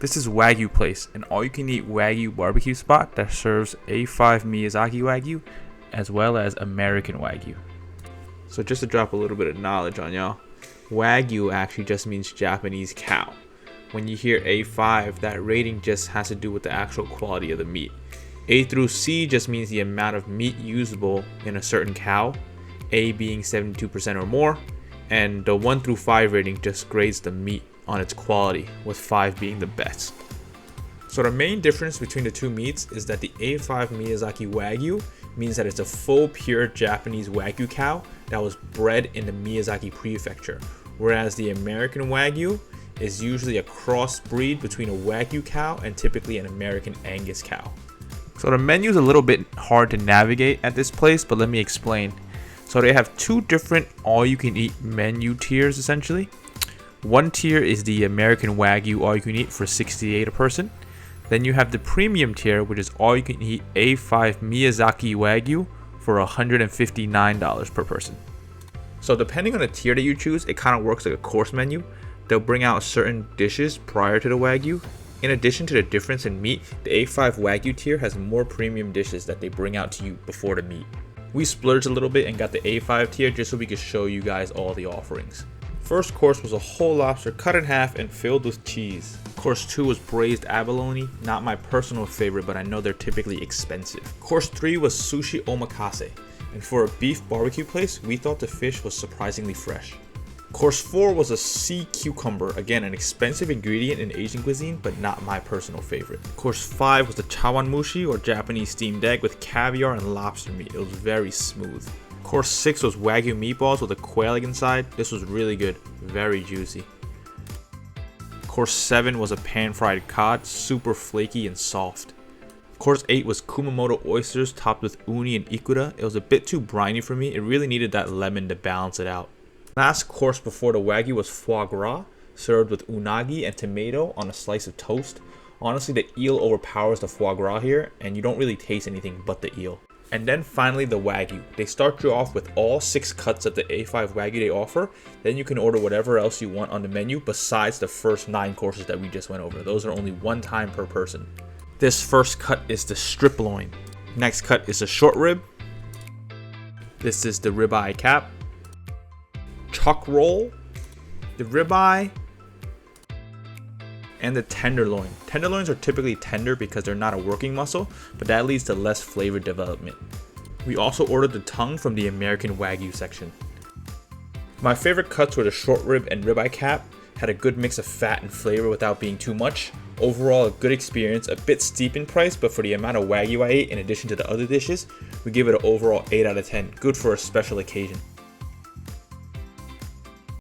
This is Wagyu Place, an all-you-can-eat Wagyu barbecue spot that serves A5 Miyazaki Wagyu as well as American Wagyu. So just to drop a little bit of knowledge on y'all, Wagyu actually just means Japanese cow. When you hear A5, that rating just has to do with the actual quality of the meat. A through C just means the amount of meat usable in a certain cow, A being 72% or more, and the 1 through 5 rating just grades the meat on its quality, with 5 being the best. So the main difference between the two meats is that the A5 Miyazaki Wagyu means that it's a full pure Japanese Wagyu cow that was bred in the Miyazaki prefecture, whereas the American Wagyu is usually a crossbreed between a Wagyu cow and typically an American Angus cow. So the menu is a little bit hard to navigate at this place, but let me explain. So they have two different all-you-can-eat menu tiers essentially. One tier is the American Wagyu all-you-can-eat for $68 a person. Then you have the premium tier, which is all-you-can-eat A5 Miyazaki Wagyu for $159 per person. So depending on the tier that you choose, it kind of works like a course menu. They'll bring out certain dishes prior to the Wagyu. In addition to the difference in meat, the A5 Wagyu tier has more premium dishes that they bring out to you before the meat. We splurged a little bit and got the A5 tier just so we could show you guys all the offerings. First course was a whole lobster cut in half and filled with cheese. Course 2 was braised abalone, not my personal favorite, but I know they're typically expensive. Course 3 was sushi omakase, and for a beef barbecue place, we thought the fish was surprisingly fresh. Course 4 was a sea cucumber, again an expensive ingredient in Asian cuisine, but not my personal favorite. Course 5 was the chawanmushi, or Japanese steamed egg, with caviar and lobster meat. It was very smooth. Course 6 was Wagyu meatballs with a quail egg inside. This was really good, very juicy. Course 7 was a pan-fried cod, super flaky and soft. Course 8 was Kumamoto oysters topped with uni and ikura. It was a bit too briny for me. It really needed that lemon to balance it out. Last course before the Wagyu was foie gras, served with unagi and tomato on a slice of toast. Honestly, the eel overpowers the foie gras here, and you don't really taste anything but the eel. And then finally the Wagyu. They start you off with all 6 cuts of the A5 Wagyu they offer. Then you can order whatever else you want on the menu besides the first 9 courses that we just went over. Those are only 1 time per person. This first cut is the strip loin. Next cut is the short rib. This is the ribeye cap. Chuck roll, the ribeye, and the tenderloin. Tenderloins are typically tender because they're not a working muscle, but that leads to less flavor development. We also ordered the tongue from the American Wagyu section. My favorite cuts were the short rib and ribeye cap. Had a good mix of fat and flavor without being too much. Overall, a good experience, a bit steep in price, but for the amount of Wagyu I ate in addition to the other dishes, we give it an overall 8 out of 10. Good for a special occasion.